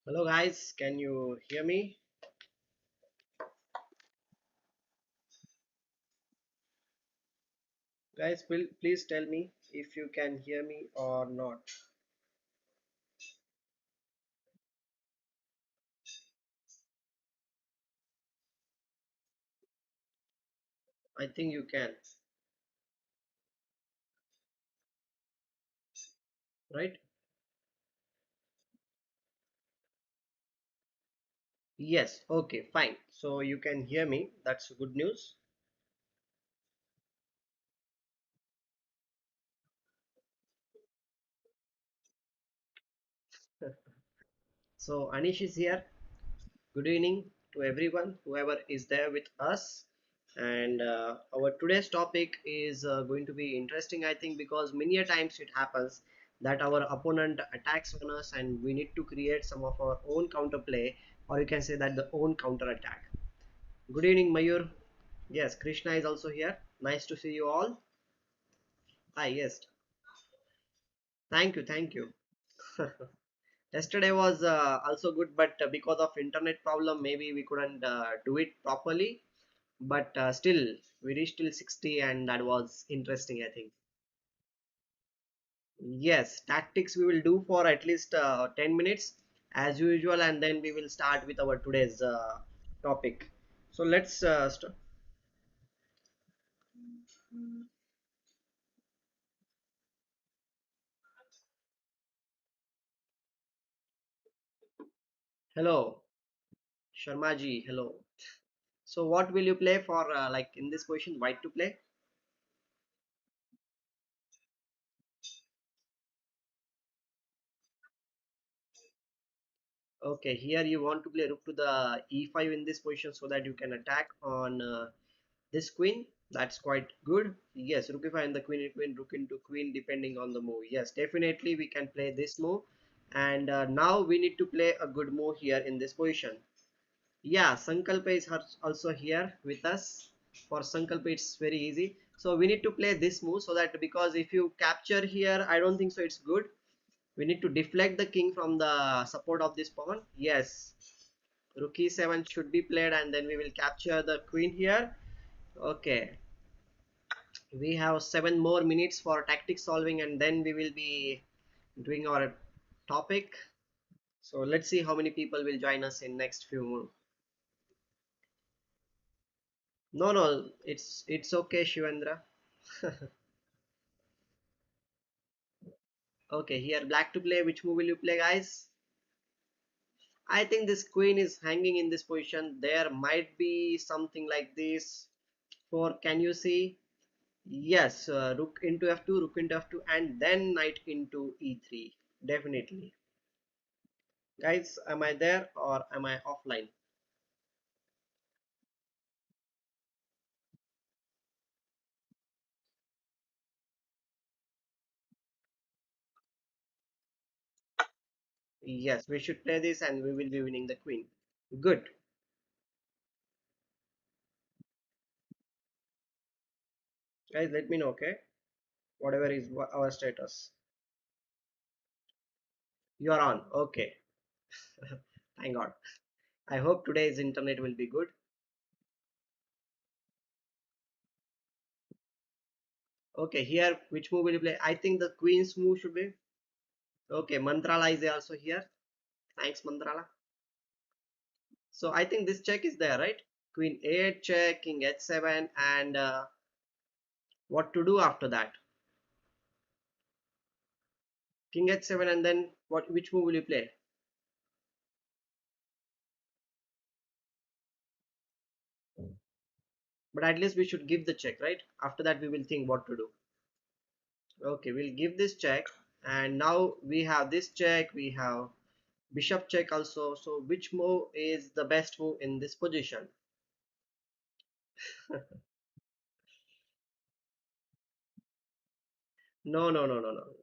Hello guys, can you hear me? Guys, please tell me if you can hear me or not. I think you can, right? Yes, okay, fine. So you can hear me. That's good news. So Anish is here. Good evening to everyone, whoever is there with us. And our today's topic is going to be interesting, I think, because many a times it happens that our opponent attacks on us and we need to create some of our own counterplay, or you can say that the own counter attack. Good evening, Mayur. Yes, Krishna is also here. Nice to see you all. Ah, yes. Thank you, thank you. Yesterday was also good, but because of internet problem, maybe we couldn't do it properly. But still, we reached till 60, and that was interesting, I think. Yes, tactics we will do for at least 10 minutes as usual, and then we will start with our today's topic. So let's start. Hello, Sharma ji. Hello. So what will you play for like in this position, white to play? Okay, here you want to play rook to the e5 in this position so that you can attack on this queen. That's quite good. Yes, rook e5 and the queen, rook into queen depending on the move. Yes, definitely we can play this move. And now we need to play a good move here in this position. Yeah, Sankalpa is also here with us. For Sankalpa, it's very easy. So we need to play this move so that because if you capture here, I don't think so it's good. We need to deflect the king from the support of this pawn. Yes, rook e7 should be played and then we will capture the queen here. Okay, we have 7 more minutes for tactic solving and then we will be doing our topic. So let's see how many people will join us in next few. No, it's okay, Shivendra. Okay, here black to play. Which move will you play, guys? I think this queen is hanging in this position. There might be something like this. For can you see? Yes, rook into f2, rook into f2, and then knight into e3. Definitely. Guys, am I there or am I offline? Yes, we should play this and we will be winning the queen. Good. Guys, let me know, okay? Whatever is our status. You are on. Okay. Thank God. I hope today's internet will be good. Okay, here, which move will you play? I think the queen's move should be. Okay, Mantrala is also here. Thanks, Mantrala. So I think this check is there, right? Queen a8 check, king h7, and what to do after that? King h7, and then what? Which move will you play? But at least we should give the check, right? After that, we will think what to do. Okay, we'll give this check, and now we have this check. We have bishop check also. So which move is the best move in this position? No,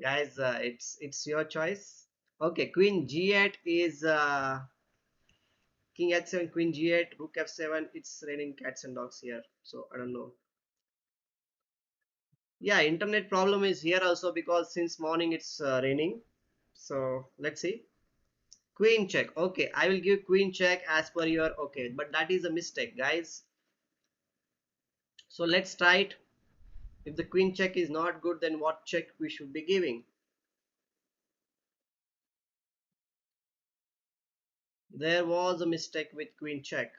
guys. It's your choice. Okay, queen g8 is king h7, queen g8, rook f7. It's raining cats and dogs here, so I don't know. Yeah, internet problem is here also because since morning it's raining. So let's see. Queen check. Okay, I will give queen check as per your, okay, but that is a mistake, guys. So let's try it. If the queen check is not good, then what check we should be giving? There was a mistake with queen check.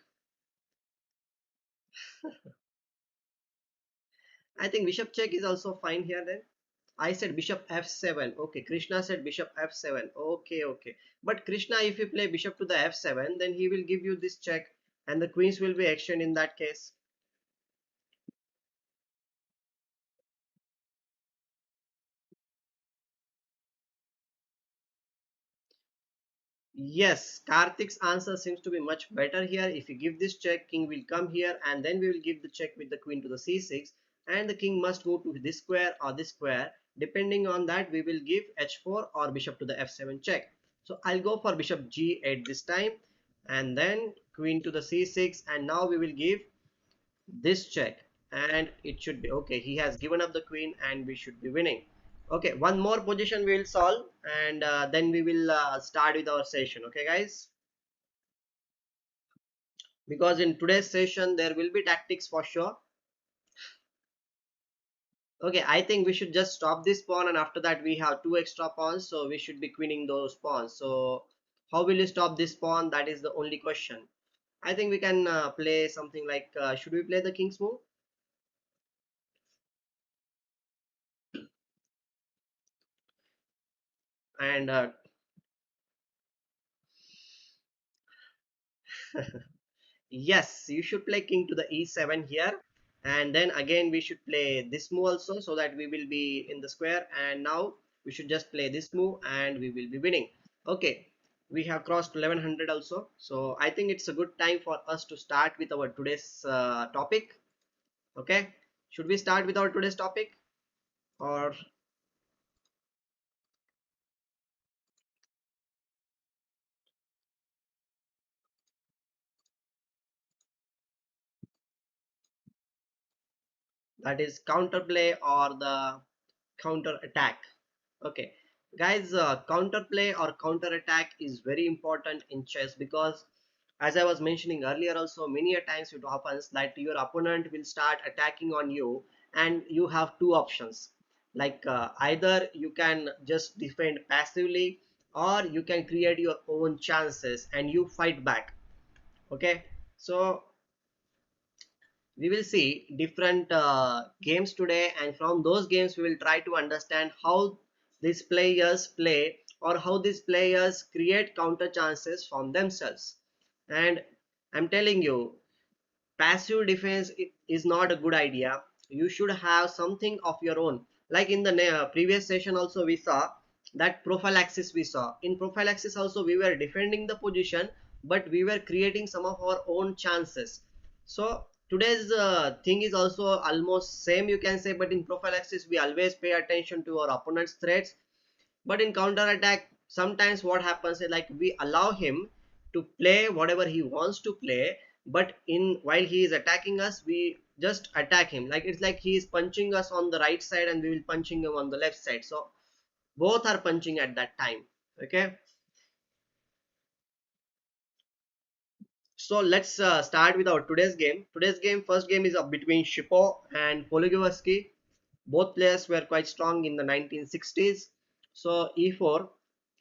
I think bishop check is also fine here then. I said bishop f7. Okay, Krishna said bishop f7. Okay, okay. But Krishna, if you play bishop to the f7, then he will give you this check and the queens will be exchanged in that case. Yes, Karthik's answer seems to be much better here. If you give this check, king will come here and then we will give the check with the queen to the c6 and the king must go to this square or this square. Depending on that, we will give h4 or bishop to the f7 check. So I'll go for bishop g8 this time and then queen to the c6 and now we will give this check and it should be okay. He has given up the queen and we should be winning. Okay, one more position we will solve and then we will start with our session. Okay, guys, because in today's session there will be tactics for sure. Okay, I think we should just stop this pawn and after that we have two extra pawns, so we should be queening those pawns. So how will you stop this pawn? That is the only question. I think we can play something like should we play the king's move? And yes, you should play king to the e7 here. And then again we should play this move also so that we will be in the square. And now we should just play this move and we will be winning. Okay, we have crossed 1100 also. So I think it's a good time for us to start with our today's topic. Okay, should we start with our today's topic or that is counterplay or the counter attack? Okay, guys, counterplay or counter attack is very important in chess because, as I was mentioning earlier, also many a times it happens that your opponent will start attacking on you, and you have two options. Like either you can just defend passively, or you can create your own chances and you fight back. Okay, so we will see different games today and from those games we will try to understand how these players play or how these players create counter chances from themselves. And I'm telling you, passive defense is not a good idea. You should have something of your own. Like in the previous session also we saw that prophylaxis. We saw in prophylaxis also we were defending the position but we were creating some of our own chances. So today's thing is also almost same, you can say, but in prophylaxis we always pay attention to our opponent's threats, but in counter attack sometimes what happens is like we allow him to play whatever he wants to play, but in while he is attacking us we just attack him. Like it's like he is punching us on the right side and we will punching him on the left side, so both are punching at that time. Okay, so let's start with our today's game. First game is between Shippo and Poligovarsky. Both players were quite strong in the 1960s. So e4,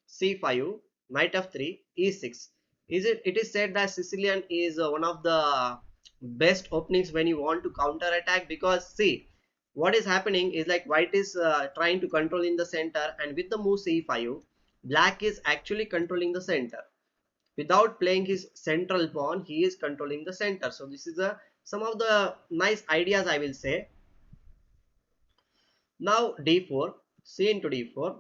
c5, knight f3, e6. It is said that Sicilian is one of the best openings when you want to counter attack, because see what is happening is like white is trying to control in the center, and with the move c5 black is actually controlling the center. Without playing his central pawn he is controlling the center. So this is some of the nice ideas I will say. Now d4, c into d4.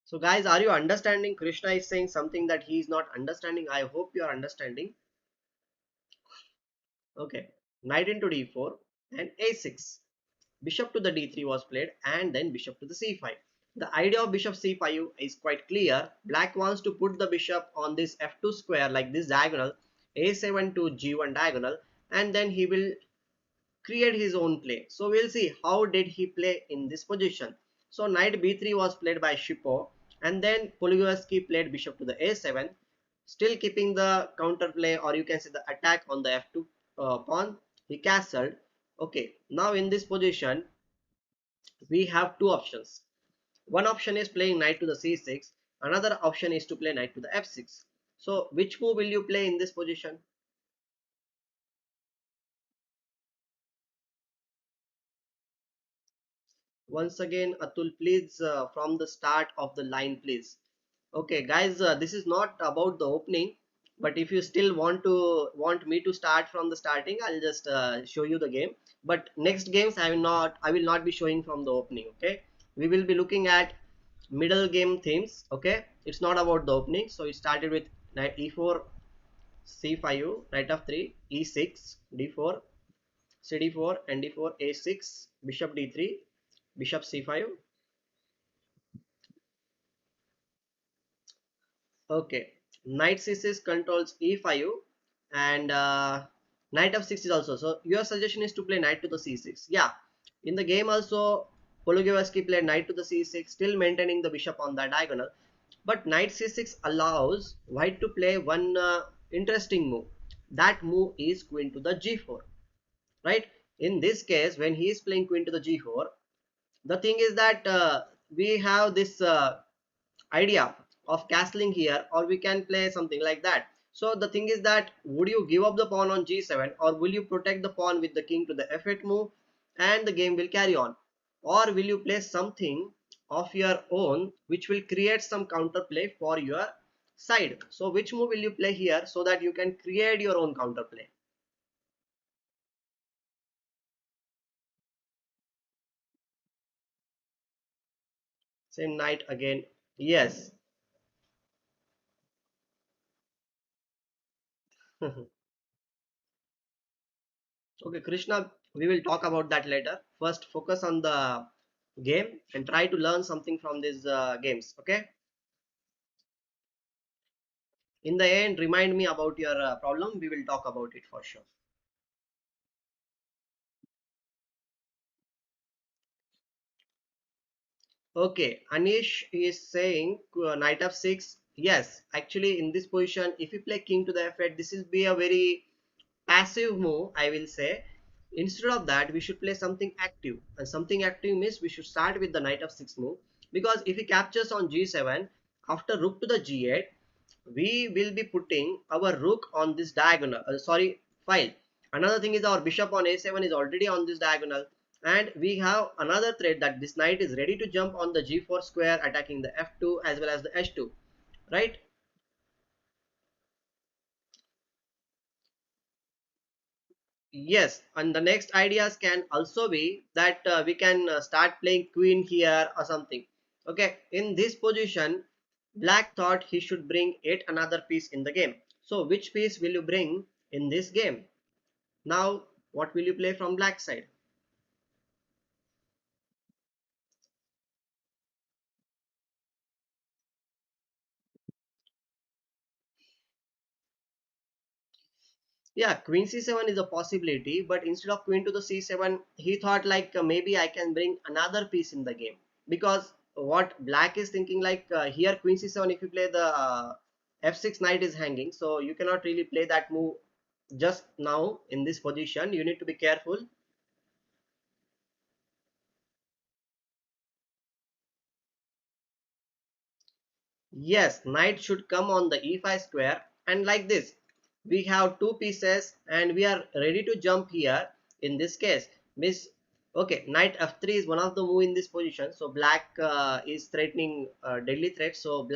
So guys, are you understanding? Krishna is saying something that he is not understanding. I hope you are understanding. Okay, knight into d4 and a6. Bishop to the d3 was played and then bishop to the c5. The idea of bishop c5 is quite clear. Black wants to put the bishop on this f2 square like this diagonal, a7 to g1 diagonal, and then he will create his own play. So we'll see how did he play in this position. So knight b3 was played by Shippo, and then Polygorsky played bishop to the a7, still keeping the counterplay, or you can say the attack on the f2 pawn. He castled. Okay, now in this position we have two options. One option is playing knight to the c6, another option is to play knight to the f6. So which move will you play in this position? Once again, Atul, please from the start of the line, please. Okay, guys, this is not about the opening, but if you still want me to start from the starting, I'll just show you the game. But next games, I will not be showing from the opening. Okay, we will be looking at middle game themes. Okay, it's not about the opening. So it started with knight e4, c5, knight f3, e6, d4, cd4, and d4, a6, bishop d3, bishop c5. Okay, knight c6 controls e5, and knight f6 is also. So your suggestion is to play knight to the c6. Yeah, in the game also Pologievsky played knight to the c6, still maintaining the bishop on the diagonal. But knight c6 allows white to play one interesting move. That move is queen to the g4. Right? In this case, when he is playing queen to the g4, the thing is that we have this idea of castling here, or we can play something like that. So the thing is that would you give up the pawn on g7, or will you protect the pawn with the king to the f8 move and the game will carry on, or will you play something of your own which will create some counterplay for your side? So which move will you play here so that you can create your own counterplay? Same knight again. Yes. Okay, Krishna, we will talk about that later. First, focus on the game and try to learn something from these games. Okay. In the end, remind me about your problem. We will talk about it for sure. Okay, Anish is saying knight f6. Yes, actually, in this position, if you play king to the f8, this will be a very passive move, I will say. Instead of that, we should play something active, and something active means we should start with the knight f6 move, because if he captures on g7 after rook to the g8, we will be putting our rook on this diagonal, sorry, file. Another thing is our bishop on a7 is already on this diagonal, and we have another threat that this knight is ready to jump on the g4 square, attacking the f2 as well as the h2, right? Yes, and the next ideas can also be that we can start playing queen here or something. Okay, in this position, black thought he should bring yet another piece in the game. So which piece will you bring in this game? Now, what will you play from black side? Yeah, queen c7 is a possibility, but instead of queen to the c7, he thought like maybe I can bring another piece in the game, because what black is thinking like here queen c7, if you play the f6, knight is hanging, so you cannot really play that move just now in this position. You need to be careful. Yes, knight should come on the e5 square, and like this we have two pieces and we are ready to jump here. In this case, miss. Okay, knight f3 is one of the move in this position, so black is threatening deadly threat. So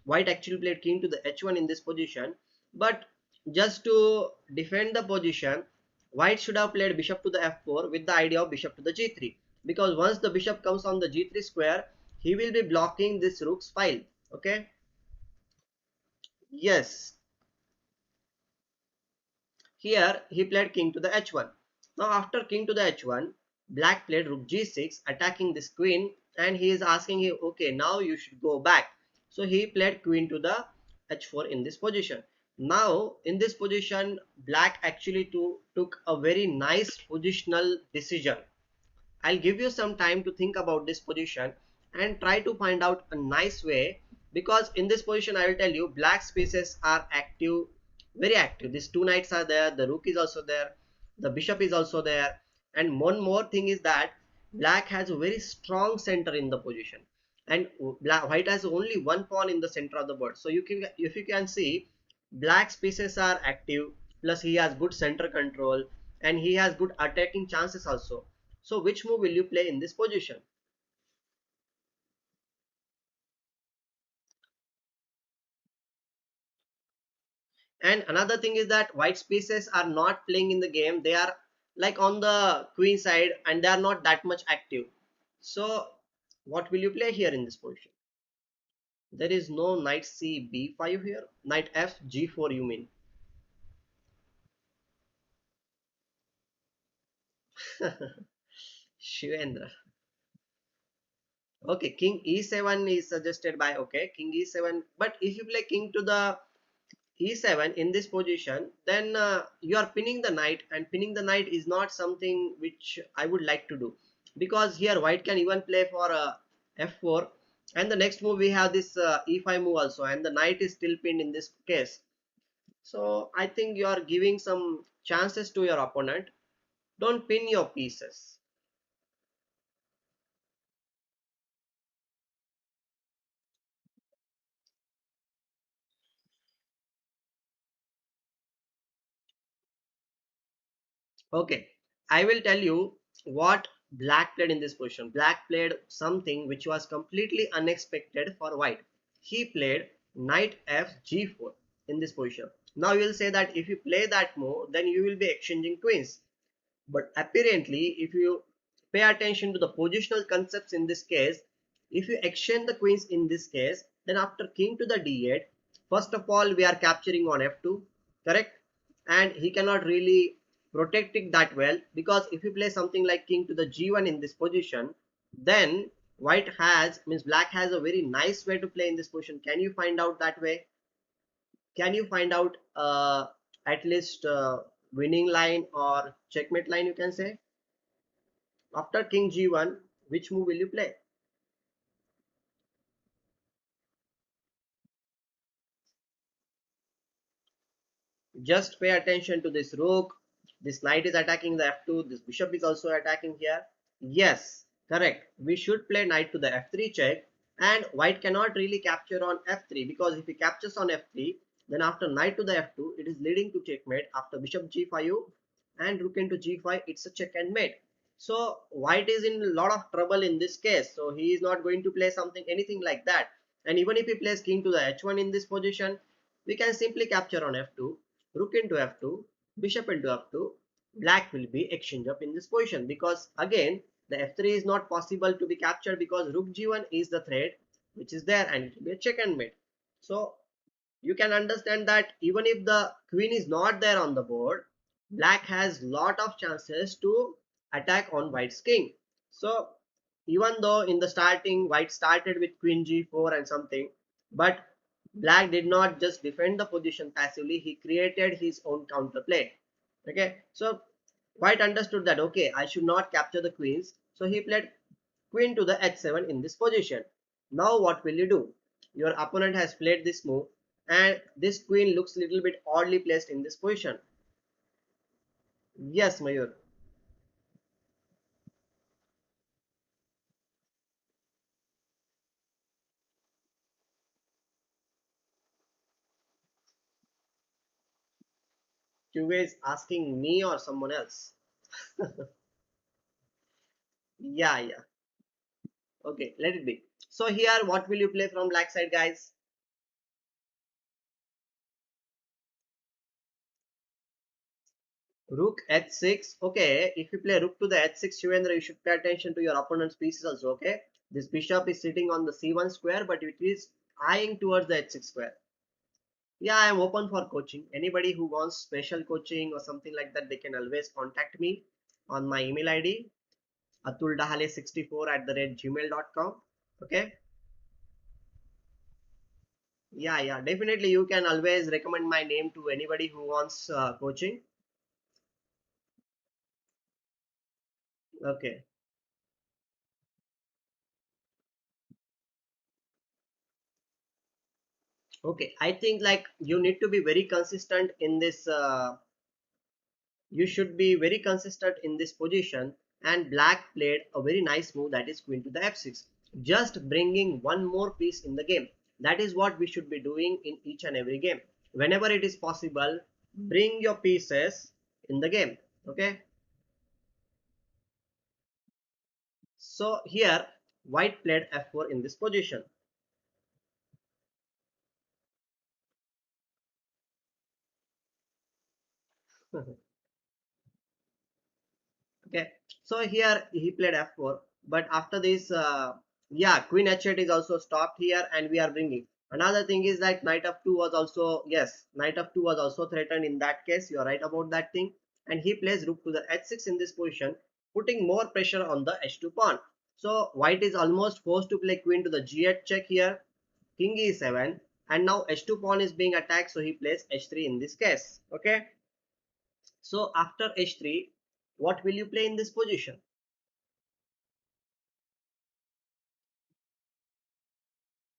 white actually played king to the h1 in this position, but just to defend the position, white should have played bishop to the f4 with the idea of bishop to the g3, because once the bishop comes on the g3 square, he will be blocking this rook's file. Okay. Yes, here he played king to the h1. Now after king to the h1, black played rook g6, attacking this queen, and he is asking him, okay, now you should go back. So he played queen to the h4 in this position. Now in this position, black actually took a very nice positional decision. I'll give you some time to think about this position and try to find out a nice way, because in this position I will tell you black spaces are active, very active. These two knights are there, the rook is also there, the bishop is also there, and one more thing is that black has a very strong center in the position, and white has only one pawn in the center of the board. So you can, if you can see, black spaces are active, plus he has good center control and he has good attacking chances also. So which move will you play in this position? And another thing is that white spaces are not playing in the game. They are like on the queen side and they are not that much active. So what will you play here in this position? There is no knight c b5 here. Knight f g4 you mean? Shivendra. Okay, king e7 is suggested by, okay, king e7. But if you play king to the e7 in this position, then you are pinning the knight, and pinning the knight is not something which I would like to do, because here white can even play for f4, and the next move we have this e5 move also, and the knight is still pinned in this case. So I think you are giving some chances to your opponent. Don't pin your pieces. Okay, I will tell you what black played in this position. Black played something which was completely unexpected for white. He played knight f g4 in this position. Now you will say that if you play that move, then you will be exchanging queens. But apparently, if you pay attention to the positional concepts in this case, if you exchange the queens in this case, then after king to the d8, first of all, we are capturing on f2, correct? And he cannot really protect it that well, because if you play something like king to the g1 in this position, then white has, means black has a very nice way to play in this position. Can you find out that way? Can you find out at least winning line or checkmate line, you can say? After king g1, which move will you play? Just pay attention to this rook. This knight is attacking the f2. This bishop is also attacking here. Yes, correct. We should play knight to the f3 check, and white cannot really capture on f3, because if he captures on f3, then after knight to the f2, it is leading to checkmate. After bishop g5 and rook into g5, it's a check and mate. So white is in a lot of trouble in this case. So he is not going to play something anything like that. And even if he plays king to the h1 in this position, we can simply capture on f2, rook into f2, bishop into f2. Black will be exchanged up in this position, because again the f3 is not possible to be captured, because rook g1 is the threat which is there, and it will be a check and mate. So you can understand that even if the queen is not there on the board, black has lot of chances to attack on white's king. So even though in the starting white started with queen g4 and something, but black did not just defend the position passively, he created his own counterplay. Okay, so white understood that, okay, I should not capture the queens, so he played queen to the h7 in this position. Now what will you do? Your opponent has played this move, and this queen looks a little bit oddly placed in this position. Yes, Mayur. You is asking me or someone else? Yeah, yeah. Okay, let it be. So here, what will you play from black side, guys? Rook h6. Okay, if you play rook to the h6, Shivendra, you should pay attention to your opponent's pieces also. Okay, this bishop is sitting on the c1 square, but it is eyeing towards the h6 square. Yeah, I am open for coaching. Anybody who wants special coaching or something like that, they can always contact me on my email ID, atuldahale64 at the rate gmail.com. Okay. Yeah, yeah, definitely. You can always recommend my name to anybody who wants coaching. Okay. Okay. I think like you need to be very consistent in this. You should be very consistent in this position. And black played a very nice move, that is queen to the f6. Just bringing one more piece in the game. That is what we should be doing in each and every game. Whenever it is possible, bring your pieces in the game. Okay. So here white played f4 in this position. Okay, so here he played f4, but after this, yeah, queen h8 is also stopped here, and we are bringing. Another thing is that knight f2 was also, yes, knight f2 was also threatened in that case. You are right about that thing. And he plays rook to the h6 in this position, putting more pressure on the h2 pawn. So white is almost forced to play queen to the g8 check here, king e7, and now h2 pawn is being attacked, so he plays h3 in this case. Okay, so after h3, what will you play in this position?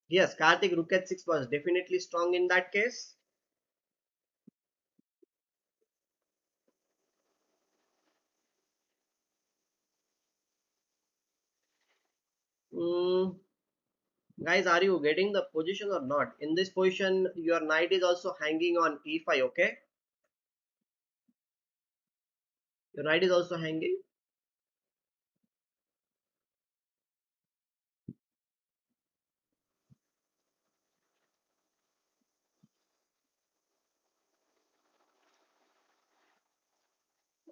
Yes, Karthik rook h6 was definitely strong in that case. Mm, guys, are you getting the position or not? In this position, your knight is also hanging on e5, okay? Your knight is also hanging.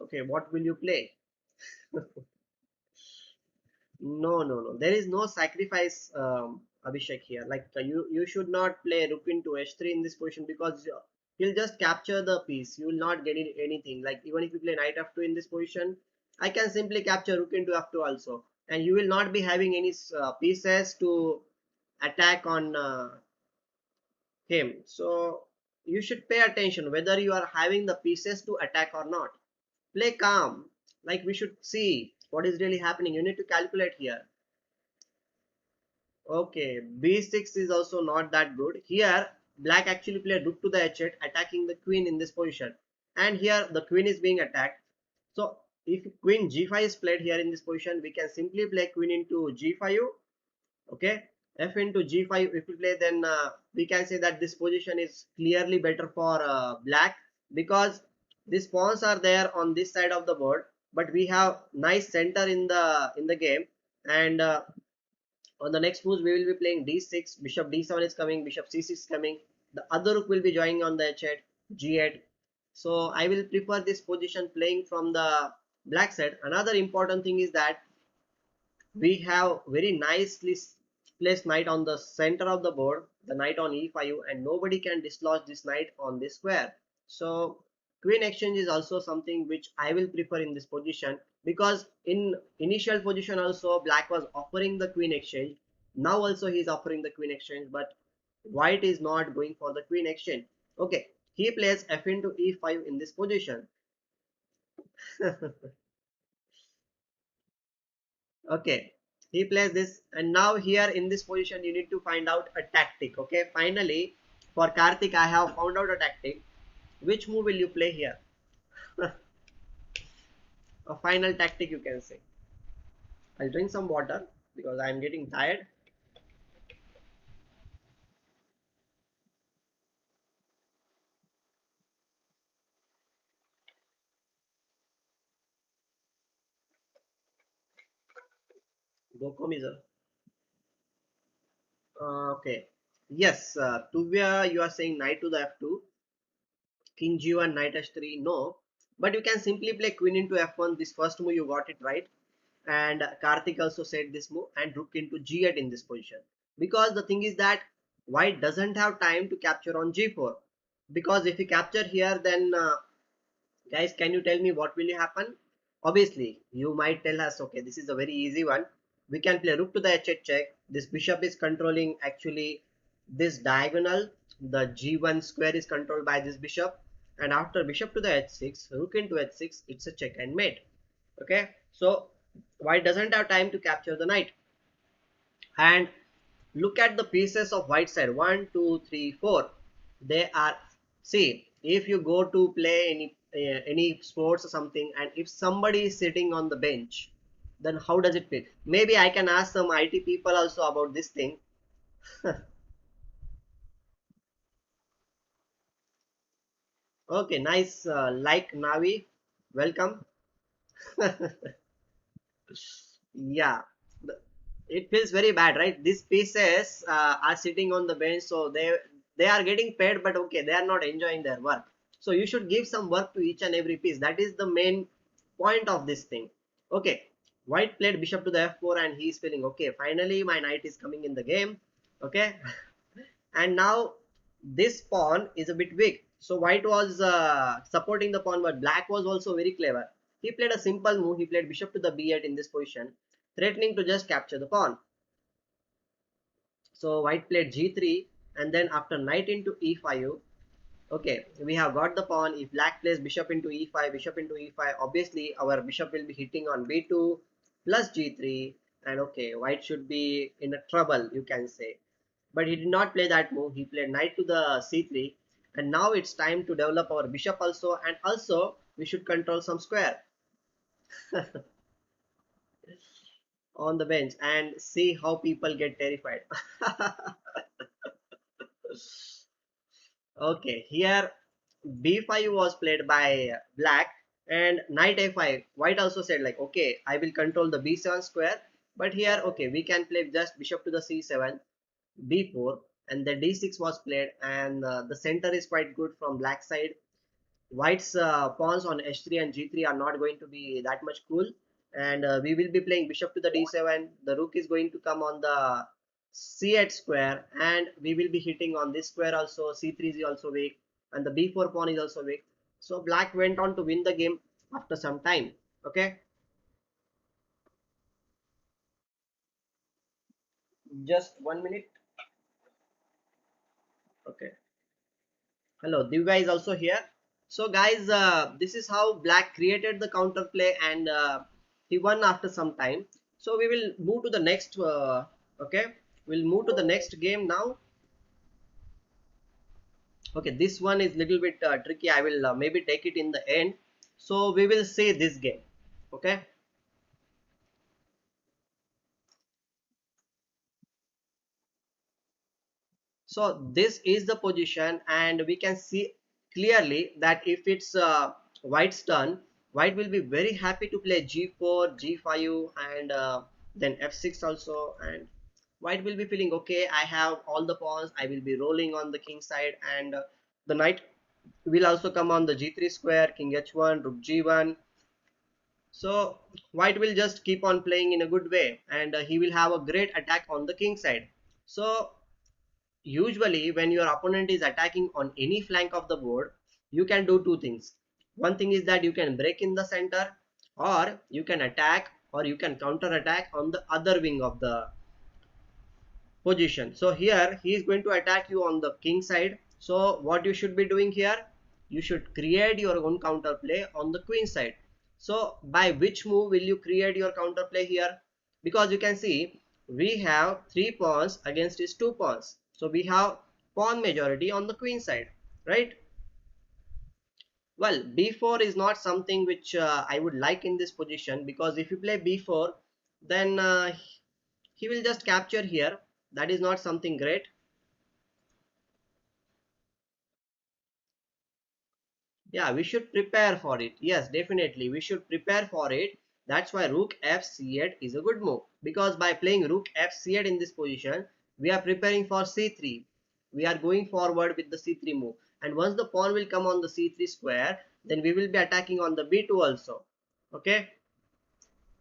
Okay, what will you play? No, no, no. There is no sacrifice, Abhishek here. Like you should not play rook into h3 in this position because he'll just capture the piece. You will not get anything. Like even if you play knight f2 in this position, I can simply capture rook into f2 also, and you will not be having any pieces to attack on him. So you should pay attention whether you are having the pieces to attack or not. Play calm. Like we should see what is really happening. You need to calculate here. Okay, b6 is also not that good. Here, black actually played rook to the h8, attacking the queen in this position. And here, the queen is being attacked. So, if queen g5 is played here in this position, we can simply play queen into g5. Okay, f into g5. If we play, then we can say that this position is clearly better for black because these pawns are there on this side of the board, but we have nice center in the game. And on the next moves, we will be playing d6, bishop d7 is coming, bishop c6 coming. The other rook will be joining on the h8, g8. So I will prefer this position playing from the black side. Another important thing is that we have very nicely placed knight on the center of the board, the knight on e5, and nobody can dislodge this knight on this square. So queen exchange is also something which I will prefer in this position because in initial position also black was offering the queen exchange. Now also he is offering the queen exchange, but white is not going for the queen exchange. Okay, he plays f into e5 in this position. Okay, he plays this, and now here in this position you need to find out a tactic. Okay, finally for Karthik I have found out a tactic. Which move will you play here? A final tactic you can say. I'll drink some water because I'm getting tired. Gokomizer. Okay, yes, Tuvia, you are saying knight to the f2, king g1, knight h3. No, but you can simply play queen into f1. This first move you got it right. And Karthik also said this move, and rook into g8 in this position, because the thing is that white doesn't have time to capture on g4, because if he capture here, then guys, can you tell me what will happen? Obviously you might tell us, okay, this is a very easy one. We can play rook to the h8 check. This bishop is controlling actually this diagonal, the g1 square is controlled by this bishop, and after bishop to the h6, rook into h6, it's a check and mate. Okay, so white doesn't have time to capture the knight. And look at the pieces of white side, 1 2 3 4. They are, see, if you go to play any sports or something, and if somebody is sitting on the bench, then how does it feel? Maybe I can ask some IT people also about this thing. Okay, nice. Like Navi, welcome. Yeah, it feels very bad, right? These pieces are sitting on the bench, so they are getting paid, but okay, they are not enjoying their work. So you should give some work to each and every piece. That is the main point of this thing. Okay, white played bishop to the f4, and he is feeling okay. Finally, my knight is coming in the game. Okay, and now this pawn is a bit weak. So white was supporting the pawn, but black was also very clever. He played a simple move. He played bishop to the b8 in this position, threatening to just capture the pawn. So white played g3, and then after knight into e5, okay, we have got the pawn. If black plays bishop into e5, bishop into e5, obviously our bishop will be hitting on b2 plus g3, and okay, white should be in a trouble, you can say. But he did not play that move. He played knight to the c3, and now it's time to develop our bishop also, and also we should control some square on the bench and see how people get terrified. Okay, here b5 was played by black, and knight a5. White also said like, okay, I will control the b7 square, but here, okay, we can play just bishop to the c7, b4, and the d6 was played, and the center is quite good from black side. White's pawns on h3 and g3 are not going to be that much cool, and we will be playing bishop to the d7. The rook is going to come on the c8 square, and we will be hitting on this square also. c3 is also weak, and the b4 pawn is also weak. So black went on to win the game after some time. Okay, just 1 minute. Okay, hello, Divya is also here. So guys, this is how black created the counterplay, and he won after some time. So we will move to the next, okay, we'll move to the next game now. Okay, this one is little bit tricky. I will maybe take it in the end. So we will see this game. Okay, so this is the position, and we can see clearly that if it's white's turn, white will be very happy to play g4, g5, and then f6 also, and white will be feeling okay, I have all the pawns, I will be rolling on the king side, and the knight will also come on the g3 square, king h1, rook g1. So white will just keep on playing in a good way, and he will have a great attack on the king side. So usually when your opponent is attacking on any flank of the board, you can do two things. One thing is that you can break in the center, or you can attack, or you can counter attack on the other wing of the position. So here he is going to attack you on the king side. So what you should be doing here, you should create your own counterplay on the queen side. So by which move will you create your counterplay here? Because you can see we have 3 pawns against his 2 pawns, so we have pawn majority on the queen side, right? Well, b4 is not something which I would like in this position, because if you play b4, then he will just capture here. That is not something great. Yeah, we should prepare for it. Yes, definitely we should prepare for it. That's why rook f c8 is a good move, because by playing rook f c8 in this position, we are preparing for c3. We are going forward with the c3 move, and once the pawn will come on the c3 square, then we will be attacking on the b2 also. Okay,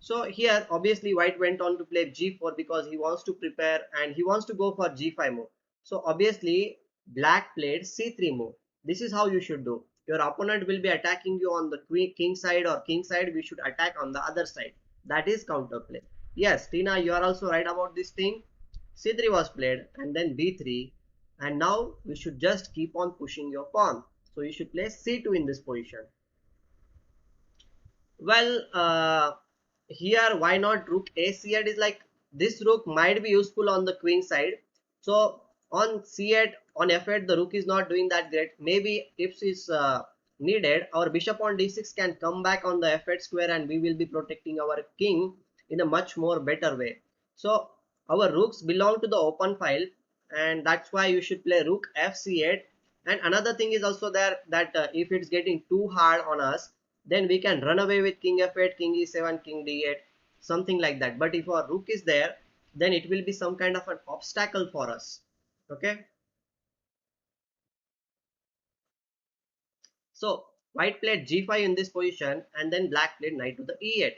so here obviously white went on to play g4 because he wants to prepare and he wants to go for g5 move. So obviously black played c3 move. This is how you should do. Your opponent will be attacking you on the queen, king side or king side. We should attack on the other side. That is counterplay. Yes, Tina, you are also right about this thing. c3 was played, and then b3. And now we should just keep on pushing your pawn. So you should play c2 in this position. Well, here why not rook a c8 is like this rook might be useful on the queen side. So on c8, on f8 the rook is not doing that great. Maybe if it's needed, our bishop on d6 can come back on the f8 square and we will be protecting our king in a much more better way. So our rooks belong to the open file, and that's why you should play rook fc8. And another thing is also there that if it's getting too hard on us, then we can run away with king f8, king e7, king d8, something like that. But if our rook is there, then it will be some kind of an obstacle for us. Okay, so white played g5 in this position, and then black played knight to the e8.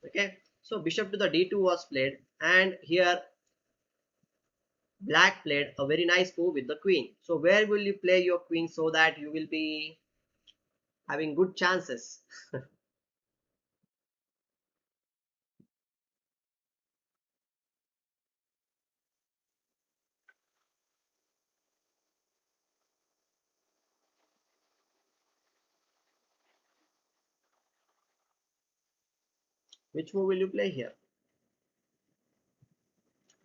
Okay, so bishop to the d2 was played, and here black played a very nice move with the queen. So where will you play your queen so that you will be having good chances? Which move will you play here?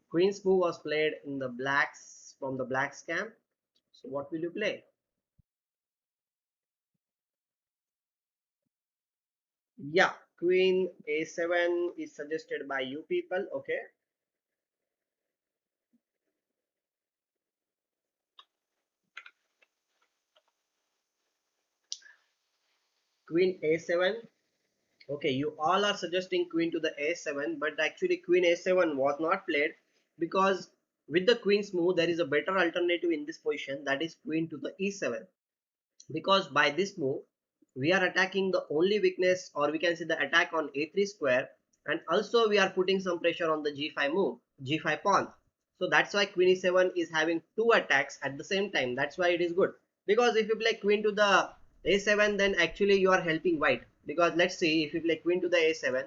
Queen's move was played in the blacks from the blacks camp. So what will you play? Yeah, Queen A7 is suggested by you people. Okay, Queen A7. Okay, you all are suggesting Queen to the A7, but actually Queen A7 was not played because with the Queen's move there is a better alternative in this position, that is Queen to the E7. Because by this move we are attacking the only weakness, or we can say the attack on a3 square, and also we are putting some pressure on the g5 move, g5 pawn. So that's why queen e7 is having two attacks at the same time. That's why it is good, because if you play queen to the a7, then actually you are helping white. Because let's see, if you play queen to the a7,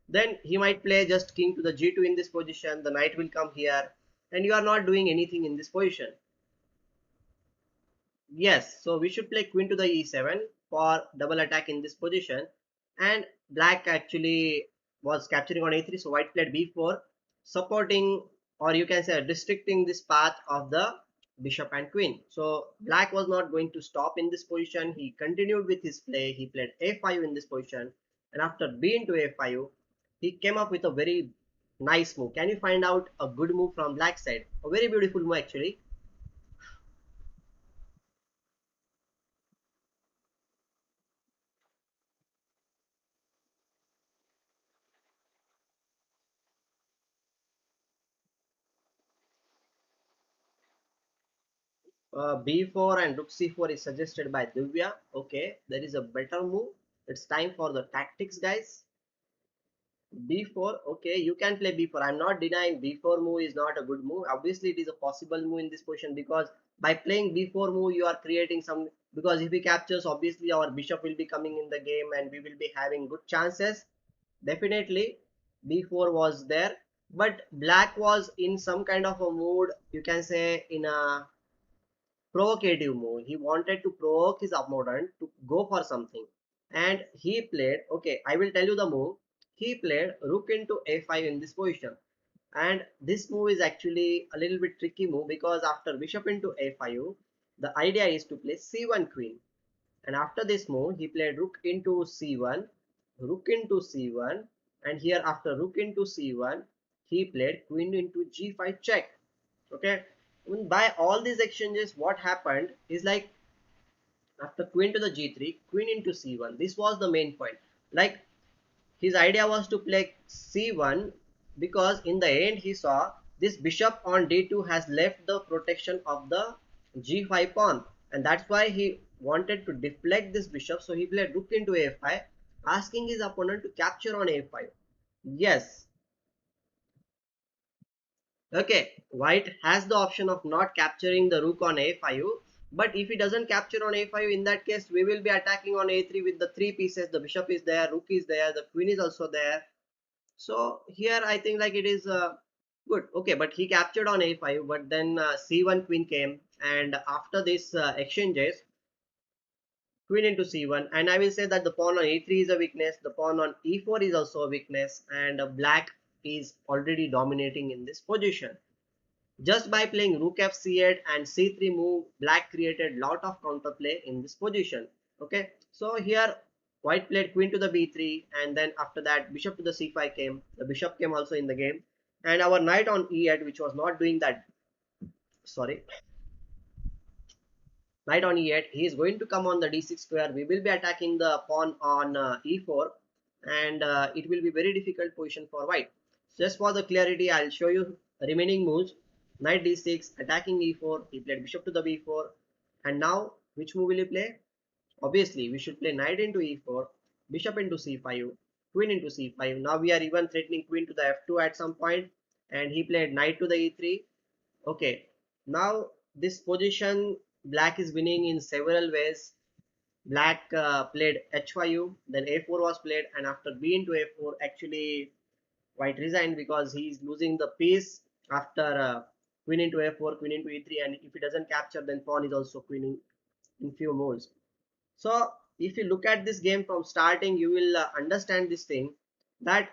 then he might play just king to the g2 in this position, the knight will come here, and you are not doing anything in this position. Yes, so we should play queen to the e7 for double attack in this position. And black actually was capturing on a3, so white played b4, supporting, or you can say restricting this path of the bishop and queen. So black was not going to stop in this position. He continued with his play. He played a5 in this position, and after b into a5, he came up with a very nice move. Can you find out a good move from black side? A very beautiful move actually. b4 and rook c4 is suggested by Divya. Okay, there is a better move. It's time for the tactics, guys. b4. Okay, you can play b4. I'm not denying b4 move is not a good move. Obviously, it is a possible move in this position, because by playing b4 move, you are creating some. Because if he captures, obviously our bishop will be coming in the game, and we will be having good chances. Definitely, b4 was there, but black was in some kind of a mood. You can say in a provocative move. He wanted to provoke his opponent to go for something. And he played, okay, I will tell you the move. He played rook into a5 in this position. And this move is actually a little bit tricky move, because after bishop into a5, the idea is to play c1 queen. And after this move, he played rook into c1, rook into c1, and here after rook into c1, he played queen into g5 check. Okay, by all these exchanges, what happened is like after queen to the g3, queen into c1, this was the main point. Like his idea was to play c1, because in the end he saw this bishop on d2 has left the protection of the g5 pawn, and that's why he wanted to deflect this bishop. So he played rook into a5, asking his opponent to capture on a5. Yes. Okay, white has the option of not capturing the rook on a5, but if he doesn't capture on a5, in that case we will be attacking on a3 with the three pieces. The bishop is there, rook is there, the queen is also there. So here I think like it is Good. Okay, but he captured on a5, but then c1 queen came, and after this exchanges, queen into c1, and I will say that the pawn on a3 is a weakness, the pawn on e4 is also a weakness, and black is already dominating in this position. Just by playing rook f c8 and c3 move, black created lot of counterplay in this position. Okay, so here white played queen to the b3, and then after that bishop to the c5 came. The bishop came also in the game, and our knight on e8, which was not doing that. Sorry, knight on e8. He is going to come on the d6 square. We will be attacking the pawn on e4, and it will be very difficult position for white. Just for the clarity, I'll show you remaining moves. Knight d6, attacking e4. He played bishop to the b4, and now which move will he play? Obviously, we should play knight into e4, bishop into c5, queen into c5. Now we are even threatening queen to the f2 at some point, and he played knight to the e3. Okay, now this position, black is winning in several ways. Black played h5, then a4 was played, and after b into a4, actually white resigned because he is losing the piece after queen into a4, queen into e3, and if he doesn't capture, then pawn is also queening in few moves. So if you look at this game from starting, you will understand this thing, that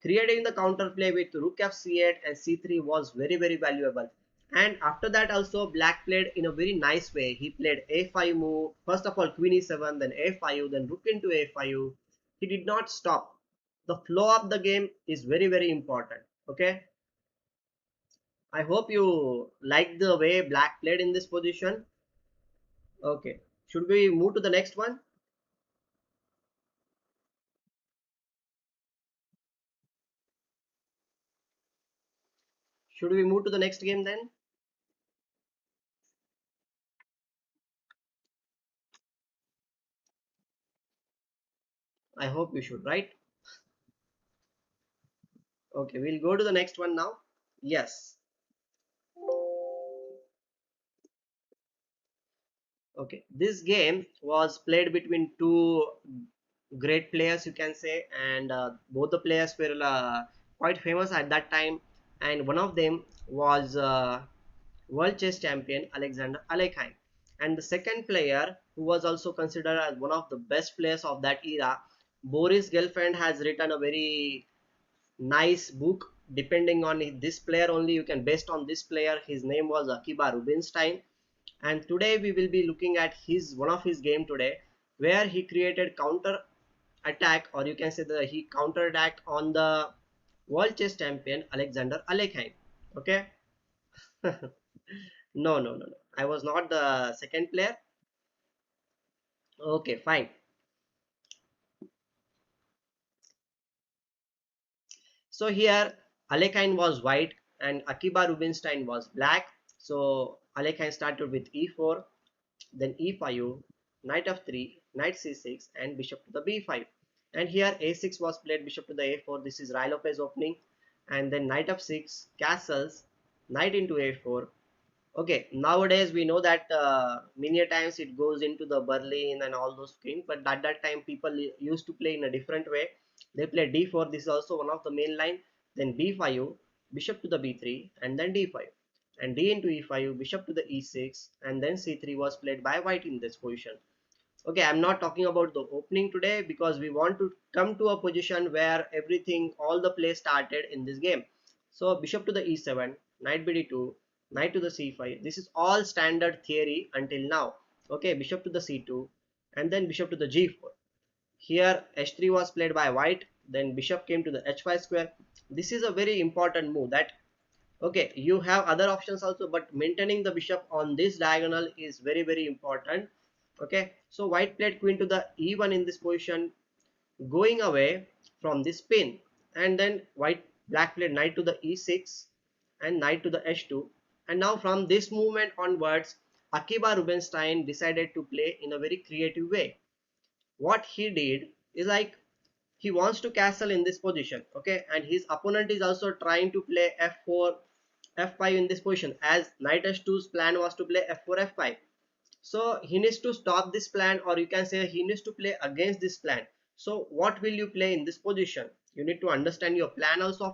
creating the counterplay with rook f c8 and c3 was very valuable. And after that also black played in a very nice way. He played a5 move. First of all queen e7, then a5, then rook into a5. He did not stop. The flow of the game is very important. Okay. I hope you like the way black played in this position. Okay. Should we move to the next one? Should we move to the next game then? I hope you should, right? Okay, we'll go to the next one now. Yes. Okay, this game was played between two great players, you can say, and both the players were quite famous at that time. And one of them was world chess champion Alexander Alekhine, and the second player, who was also considered as one of the best players of that era, Boris Gelfand, has written a very nice book depending on this player only. You can based on this player. His name was Akiba Rubinstein, and today we will be looking at his one of his game today, where he created counter attack, or you can say that he counter attacked on the world chess champion Alexander Alekhine. Okay. No, I was not the second player. Okay, fine. So here Alekhine was white and Akiba Rubinstein was black. So Alekhine started with e4, then e5, knight f3, knight c6, and bishop to the b5. And here a6 was played, bishop to the a4. This is Rai Lopez opening. And then knight f6, castles, knight into a4. Okay, nowadays we know that many a times it goes into the Berlin and all those things, but at that time people used to play in a different way. They play d4. This is also one of the main line. Then b5, bishop to the b3, and then d5, and d into e5, bishop to the e6, and then c3 was played by white in this position. Okay, I'm not talking about the opening today because we want to come to a position where everything, all the play started in this game. So bishop to the e7, knight bd2, knight to the c5. This is all standard theory until now. Okay, bishop to the c2, and then bishop to the g4. Here h3 was played by white, then bishop came to the h5 square. This is a very important move, that okay, you have other options also, but maintaining the bishop on this diagonal is very important. Okay, so white played queen to the e1 in this position, going away from this pin, and then black played knight to the e6 and knight to the h2. And now from this movement onwards, Akiba Rubinstein decided to play in a very creative way. What he did is like, he wants to castle in this position, okay, and his opponent is also trying to play f4 f5 in this position, as knight h2's plan was to play f4 f5. So he needs to stop this plan, or you can say he needs to play against this plan. So what will you play in this position? You need to understand your plan also